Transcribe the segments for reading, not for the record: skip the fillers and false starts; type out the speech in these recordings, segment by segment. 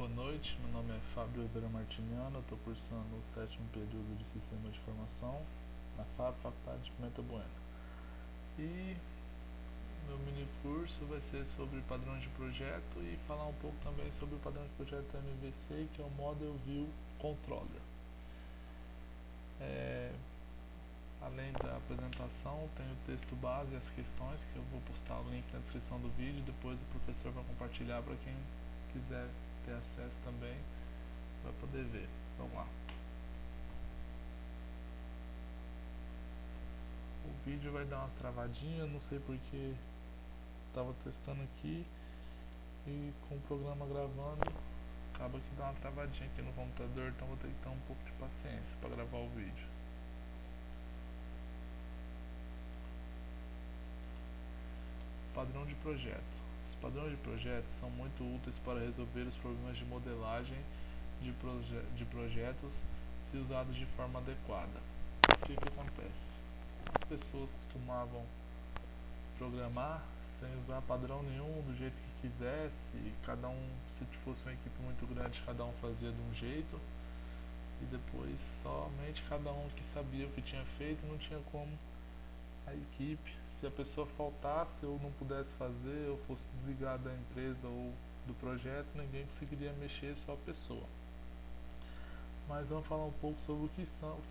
Boa noite, meu nome é Fábio Ribeiro Martiniano, eu estou cursando o 7º período de Sistema de Informação na FAP, Faculdade de Pimenta Bueno. E meu mini curso vai ser sobre padrões de projeto e falar um pouco também sobre o padrão de projeto MVC, que é o Model View Controller. Além da apresentação, tem o texto base e as questões, que eu vou postar o link na descrição do vídeo, depois o professor vai compartilhar para quem quiser ter acesso também, vai poder ver. Vamos lá. O vídeo vai dar uma travadinha, não sei porque estava testando aqui e com o programa gravando acaba que dá uma travadinha aqui no computador, então vou ter que ter um pouco de paciência para gravar o vídeo. Padrão de projeto. Os padrões de projeto são muito úteis para resolver os problemas de modelagem de projetos se usados de forma adequada. O que acontece? As pessoas costumavam programar sem usar padrão nenhum, do jeito que quisesse, cada um, se fosse uma equipe muito grande, cada um fazia de um jeito, e depois somente cada um que sabia o que tinha feito, não tinha como a equipe, se a pessoa faltasse ou não pudesse fazer, ou fosse desligada da empresa ou do projeto, ninguém conseguiria mexer, só a pessoa. Mas vamos falar um pouco sobre o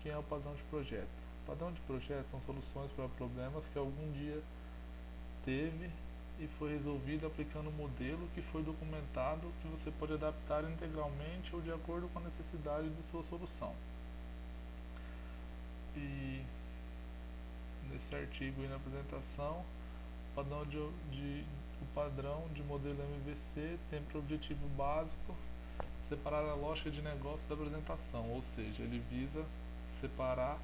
que é o padrão de projeto. O padrão de projeto são soluções para problemas que algum dia teve e foi resolvido aplicando um modelo que foi documentado, que você pode adaptar integralmente ou de acordo com a necessidade de sua solução. E nesse artigo e na apresentação, o padrão de modelo MVC tem por objetivo básico separar a lógica de negócio da apresentação, ou seja, ele visa separar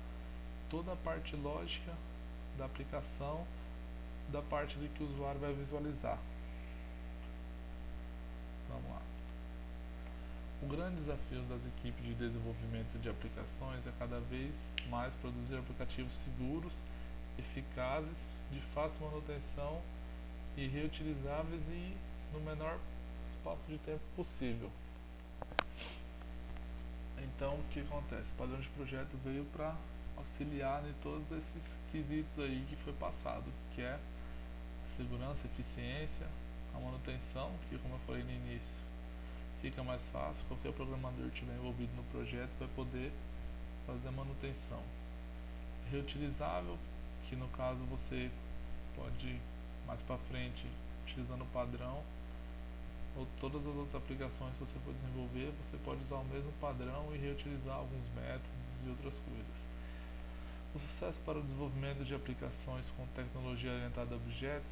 toda a parte lógica da aplicação da parte de que o usuário vai visualizar. Vamos lá. O grande desafio das equipes de desenvolvimento de aplicações é cada vez mais produzir aplicativos seguros, eficazes, de fácil manutenção e reutilizáveis e no menor espaço de tempo possível. Então, o que acontece? O padrão de projeto veio para auxiliar em todos esses quesitos aí que foi passado, que é a segurança, eficiência, a manutenção, que como eu falei no início, fica mais fácil, qualquer programador que estiver envolvido no projeto vai poder fazer a manutenção. Reutilizável, que no caso você pode mais para frente, utilizando o padrão, ou todas as outras aplicações que você for desenvolver, você pode usar o mesmo padrão e reutilizar alguns métodos e outras coisas. O sucesso para o desenvolvimento de aplicações com tecnologia orientada a objetos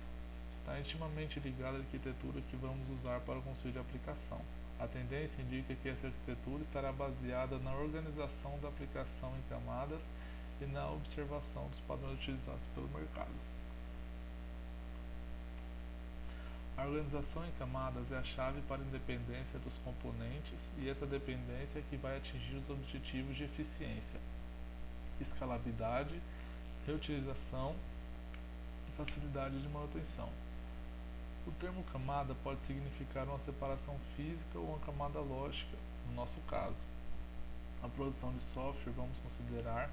está intimamente ligado à arquitetura que vamos usar para construir a aplicação. A tendência indica que essa arquitetura estará baseada na organização da aplicação em camadas e na observação dos padrões utilizados pelo mercado. A organização em camadas é a chave para a independência dos componentes e essa dependência é que vai atingir os objetivos de eficiência, escalabilidade, reutilização e facilidade de manutenção. O termo camada pode significar uma separação física ou uma camada lógica, no nosso caso. Na produção de software, vamos considerar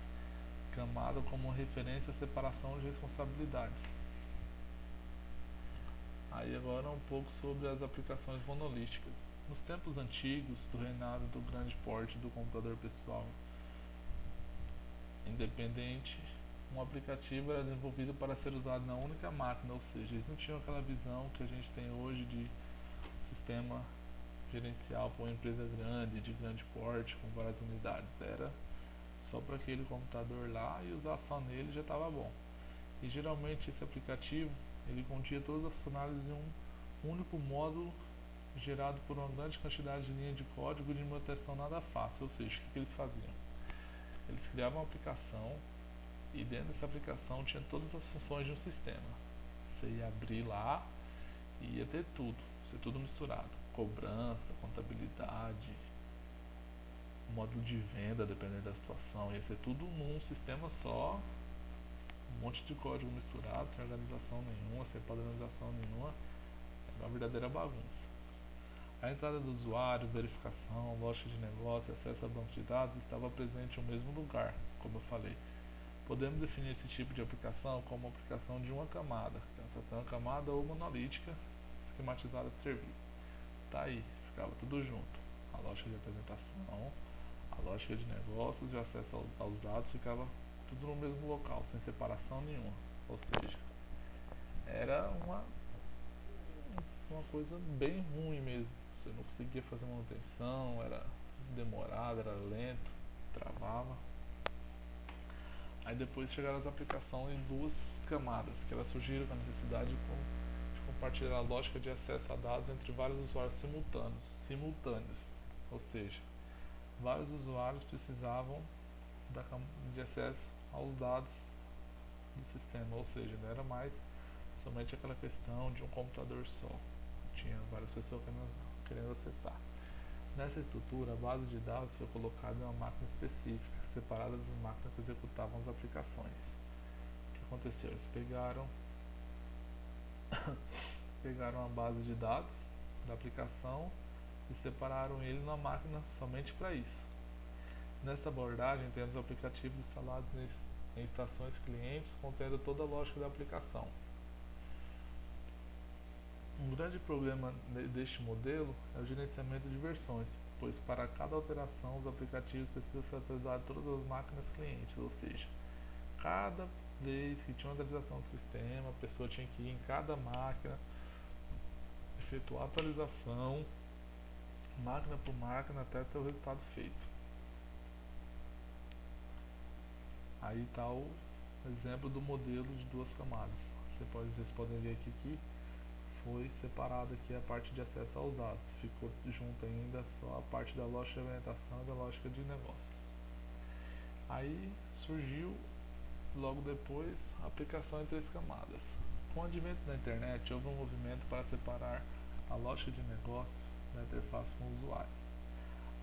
camada como uma referência à separação de responsabilidades. Aí agora um pouco sobre as aplicações monolíticas. Nos tempos antigos, do reinado do grande porte do computador pessoal independente, um aplicativo era desenvolvido para ser usado na única máquina, ou seja, eles não tinham aquela visão que a gente tem hoje de sistema gerencial para uma empresa grande, de grande porte, com várias unidades. Era só para aquele computador lá e usar só nele já estava bom. E geralmente esse aplicativo ele continha todas as funcionalidades em um único módulo gerado por uma grande quantidade de linhas de código de manutenção nada fácil. Ou seja, o que eles faziam? Eles criavam uma aplicação e dentro dessa aplicação tinha todas as funções de um sistema. Você ia abrir lá e ia ter tudo, ser tudo misturado. Cobrança, contabilidade, módulo de venda, dependendo da situação, ia ser tudo num sistema só, um monte de código misturado, sem organização nenhuma, sem padronização nenhuma, era uma verdadeira bagunça. A entrada do usuário, verificação, lógica de negócio e acesso a banco de dados estava presente no mesmo lugar, como eu falei. Podemos definir esse tipo de aplicação como uma aplicação de uma camada, que é uma camada ou monolítica esquematizada de serviço. Tá aí, ficava tudo junto. A lógica de apresentação, a lógica de negócios e o acesso aos dados ficava tudo no mesmo local, sem separação nenhuma. Ou seja, era uma coisa bem ruim mesmo. Você não conseguia fazer manutenção, era demorado, era lento, travava. Aí depois chegaram as aplicações em duas camadas, que elas surgiram com a necessidade de compartilhar a lógica de acesso a dados entre vários usuários simultâneos. Ou seja, vários usuários precisavam de acesso aos dados do sistema, ou seja, não era mais somente aquela questão de um computador só. Tinha várias pessoas querendo acessar. Nessa estrutura, a base de dados foi colocada em uma máquina específica, separada das máquinas que executavam as aplicações. O que aconteceu? Eles pegaram a base de dados da aplicação e separaram ele numa máquina somente para isso. Nesta abordagem, temos aplicativos instalados em estações clientes contendo toda a lógica da aplicação. Um grande problema deste modelo é o gerenciamento de versões, pois para cada alteração os aplicativos precisam ser atualizados em todas as máquinas clientes, ou seja, cada vez que tinha uma atualização do sistema, a pessoa tinha que ir em cada máquina, efetuar a atualização, máquina por máquina, até ter o resultado feito. Aí está o exemplo do modelo de duas camadas. Vocês podem ver aqui que foi separado aqui a parte de acesso aos dados. Ficou junto ainda só a parte da lógica de alimentação e da lógica de negócios. Aí surgiu logo depois a aplicação em três camadas. Com o advento da internet, houve um movimento para separar a lógica de negócio da interface com o usuário.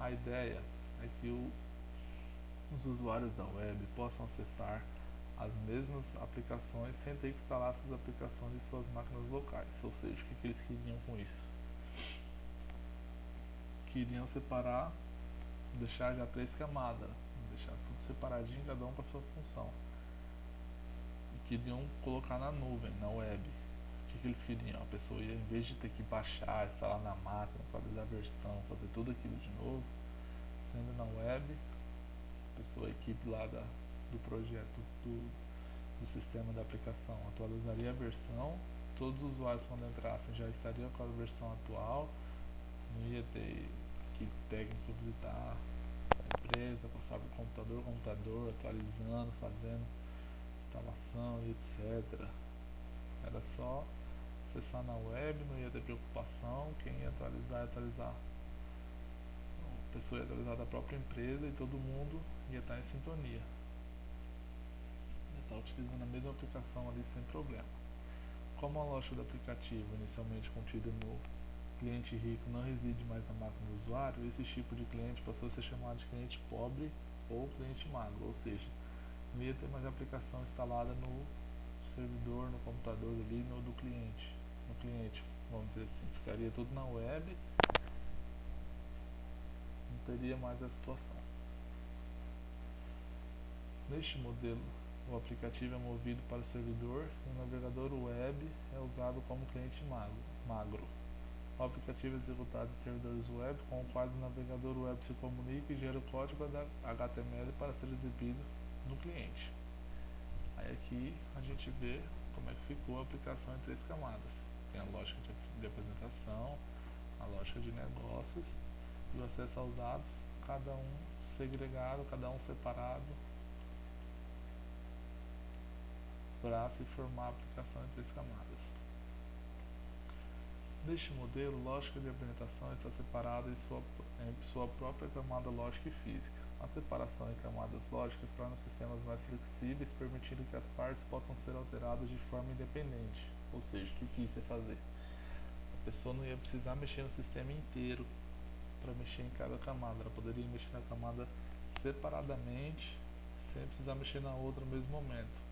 A ideia é que os usuários da web possam acessar as mesmas aplicações sem ter que instalar essas aplicações em suas máquinas locais. Ou seja, o que eles queriam com isso? Queriam separar, deixar já três camadas, deixar tudo separadinho, cada um com a sua função. E queriam colocar na nuvem, na web. O que eles queriam? A pessoa ia, em vez de ter que baixar, instalar na máquina, atualizar a versão, fazer tudo aquilo de novo, sendo na web, a pessoa, a equipe lá do projeto do sistema da aplicação atualizaria a versão, todos os usuários quando entrassem já estariam com a versão atual, não ia ter equipe técnica visitar a empresa, passava o computador, atualizando, fazendo instalação e etc. Era só acessar na web, não ia ter preocupação, quem ia atualizar. A pessoa ia atualizar da própria empresa e todo mundo ia estar em sintonia. Ia estar utilizando a mesma aplicação ali sem problema. Como a lógica do aplicativo, inicialmente contida no cliente rico, não reside mais na máquina do usuário, esse tipo de cliente passou a ser chamado de cliente pobre ou cliente magro, ou seja, não ia ter mais aplicação instalada no servidor, no computador ali, do cliente. No cliente, vamos dizer assim, ficaria tudo na web, não teria mais a situação. Neste modelo, o aplicativo é movido para o servidor e o navegador web é usado como cliente magro. O aplicativo é executado em servidores web com os quais o navegador web se comunica e gera o código HTML para ser exibido no cliente. Aí aqui a gente vê como é que ficou a aplicação em três camadas. Tem a lógica de apresentação, a lógica de negócios e o acesso aos dados, cada um segregado, cada um separado, para se formar a aplicação em três camadas. Neste modelo, lógica de apresentação está separada em sua própria camada lógica e física. A separação em camadas lógicas torna os sistemas mais flexíveis, permitindo que as partes possam ser alteradas de forma independente. Ou seja, o que isso ia fazer? A pessoa não ia precisar mexer no sistema inteiro para mexer em cada camada. Ela poderia mexer na camada separadamente, sem precisar mexer na outra no mesmo momento.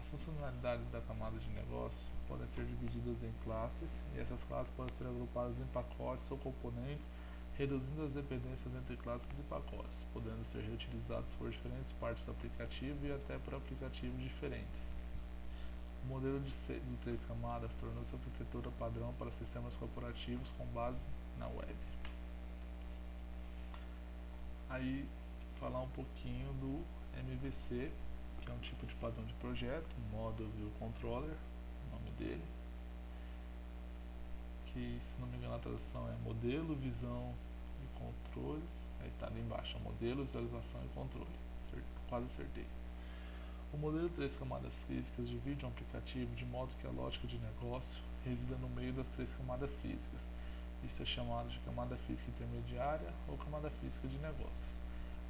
As funcionalidades da camada de negócio podem ser divididas em classes, e essas classes podem ser agrupadas em pacotes ou componentes, reduzindo as dependências entre classes e pacotes, podendo ser reutilizados por diferentes partes do aplicativo e até por aplicativos diferentes. O modelo de 3 camadas tornou-se a arquitetura padrão para sistemas corporativos com base na web. Aí, falar um pouquinho do MVC, que é um tipo de padrão de projeto, Model View Controller, o nome dele, que, se não me engano, a tradução é modelo, visão e controle. Aí está ali embaixo, modelo, visualização e controle. Quase acertei. O modelo de 3 camadas físicas divide um aplicativo de modo que a lógica de negócio resida no meio das 3 camadas físicas. Isso é chamado de camada física intermediária ou camada física de negócios.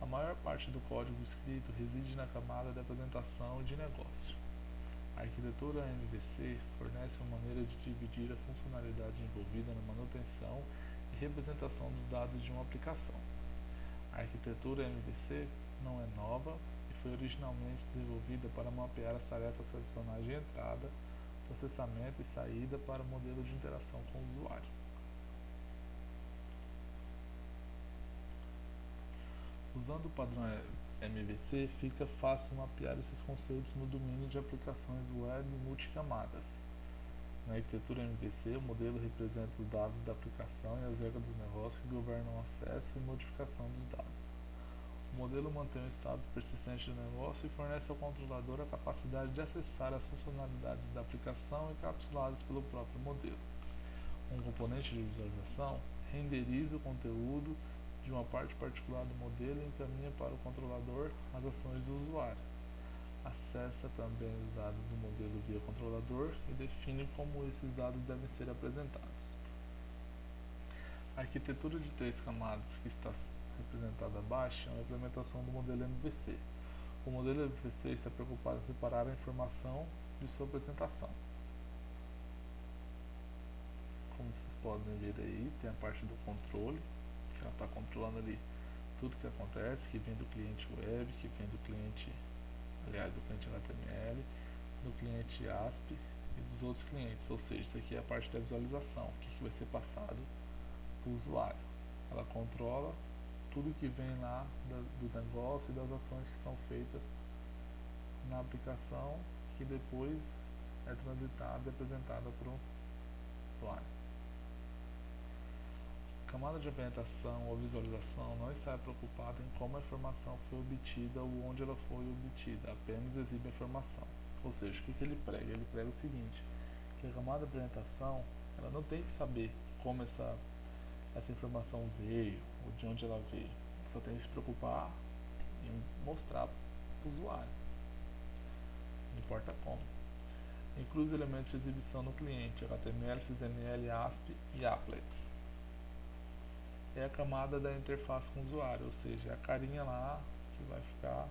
A maior parte do código escrito reside na camada de apresentação de negócio. A arquitetura MVC fornece uma maneira de dividir a funcionalidade envolvida na manutenção e representação dos dados de uma aplicação. A arquitetura MVC não é nova e foi originalmente desenvolvida para mapear as tarefas tradicionais de entrada, processamento e saída para o modelo de interação com o usuário. Usando o padrão MVC, fica fácil mapear esses conceitos no domínio de aplicações web multicamadas. Na arquitetura MVC, o modelo representa os dados da aplicação e as regras do negócio que governam o acesso e modificação dos dados. O modelo mantém o estado persistente do negócio e fornece ao controlador a capacidade de acessar as funcionalidades da aplicação encapsuladas pelo próprio modelo. Um componente de visualização renderiza o conteúdo de uma parte particular do modelo e encaminha para o controlador as ações do usuário. Acessa também os dados do modelo via controlador e define como esses dados devem ser apresentados. A arquitetura de 3 camadas que está representada abaixo é uma implementação do modelo MVC. O modelo MVC está preocupado em separar a informação de sua apresentação. Como vocês podem ver aí, tem a parte do controle, que ela está controlando ali tudo que acontece, que vem do cliente web, que vem do cliente, aliás, do cliente HTML, do cliente ASP e dos outros clientes. Ou seja, isso aqui é a parte da visualização, o que vai ser passado para o usuário. Ela controla tudo que vem lá do negócio e das ações que são feitas na aplicação, que depois é transitada e apresentada para o usuário. A camada de apresentação ou visualização não está preocupada em como a informação foi obtida ou onde ela foi obtida, apenas exibe a informação. Ou seja, o que ele prega? Ele prega o seguinte, que a camada de apresentação ela não tem que saber como essa informação veio ou de onde ela veio. Só tem que se preocupar em mostrar para o usuário. Não importa como. Inclui os elementos de exibição no cliente, HTML, XML, ASP e Applet. É a camada da interface com o usuário, ou seja, é a carinha lá que vai ficar,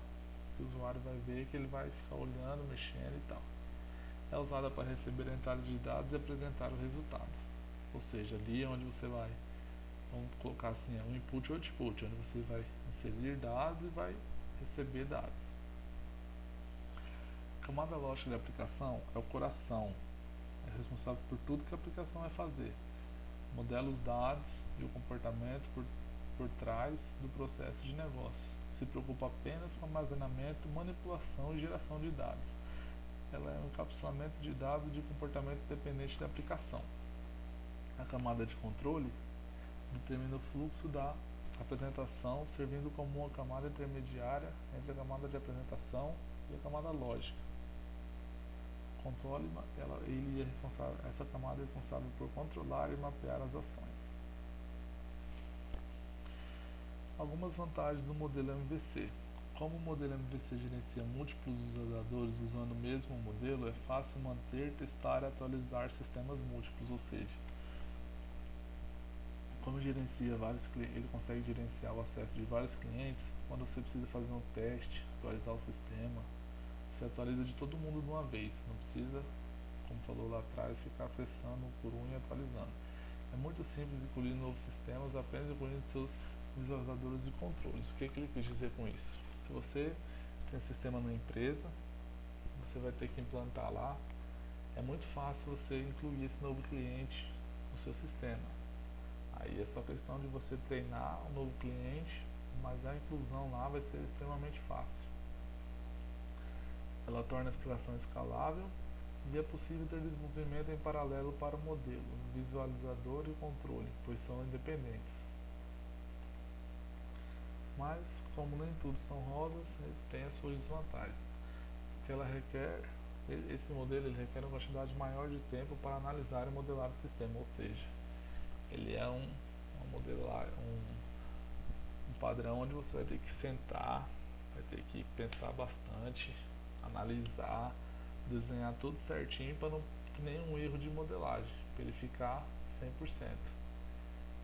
que o usuário vai ver, que ele vai ficar olhando, mexendo e tal. É usada para receber a entrada de dados e apresentar o resultado. Ou seja, ali é onde você vai, vamos colocar assim, é um input e output, onde você vai inserir dados e vai receber dados. A camada lógica da aplicação é o coração, é responsável por tudo que a aplicação vai fazer. Modela os dados e o comportamento por trás do processo de negócio. Se preocupa apenas com armazenamento, manipulação e geração de dados. Ela é um encapsulamento de dados de comportamento dependente da aplicação. A camada de controle determina o fluxo da apresentação, servindo como uma camada intermediária entre a camada de apresentação e a camada lógica. Controle, ele é responsável, essa camada é responsável por controlar e mapear as ações. Algumas vantagens do modelo MVC. Como o modelo MVC gerencia múltiplos usuadores usando o mesmo modelo, é fácil manter, testar e atualizar sistemas múltiplos, ou seja, como gerencia ele consegue gerenciar o acesso de vários clientes. Quando você precisa fazer um teste, atualizar o sistema, você atualiza de todo mundo de uma vez, não precisa, como falou lá atrás, ficar acessando por um e atualizando. É muito simples incluir novos sistemas, apenas incluindo seus visualizadores de controles. O que ele quis dizer com isso? Se você tem um sistema na empresa, você vai ter que implantar lá é muito fácil você incluir esse novo cliente no seu sistema. Aí é só questão de você treinar um novo cliente, mas a inclusão lá vai ser extremamente fácil. Ela torna a aplicação escalável e é possível ter desenvolvimento em paralelo para o modelo, o visualizador e o controle, pois são independentes. Mas, como nem tudo são rosas, ele tem as suas desvantagens. Que ela requer, esse modelo ele requer uma quantidade maior de tempo para analisar e modelar o sistema, ou seja, ele é um padrão onde você vai ter que sentar, vai ter que pensar bastante, analisar, desenhar tudo certinho para não ter nenhum erro de modelagem, para ele ficar 100%.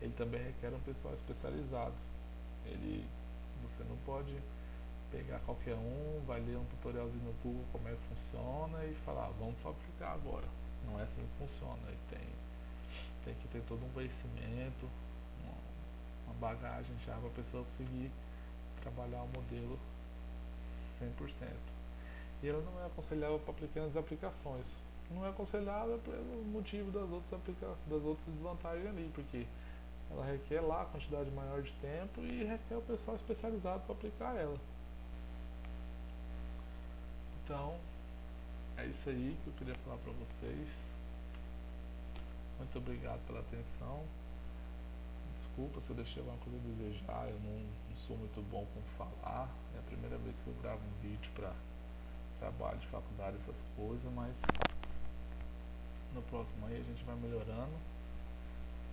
Ele também requer um pessoal especializado. Você não pode pegar qualquer um, vai ler um tutorialzinho no Google como é que funciona e falar, vamos fabricar agora. Não é assim que funciona. Tem que ter todo um conhecimento, uma bagagem já para a pessoa conseguir trabalhar o modelo 100%. E ela não é aconselhável para pequenas aplicações. Não é aconselhável pelo motivo das outras desvantagens ali, porque ela requer lá a quantidade maior de tempo e requer o pessoal especializado para aplicar ela. Então, é isso aí que eu queria falar para vocês. Muito obrigado pela atenção. Desculpa se eu deixei alguma coisa a desejar, eu não sou muito bom com falar. É a primeira vez que eu gravo um vídeo para trabalho de faculdade, essas coisas, mas no próximo aí a gente vai melhorando.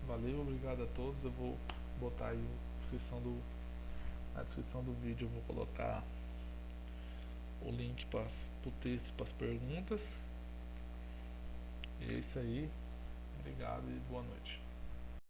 Valeu, obrigado a todos. Eu vou botar aí na descrição do vídeo, eu vou colocar o link para o texto, para as perguntas. E é isso aí. Obrigado e boa noite.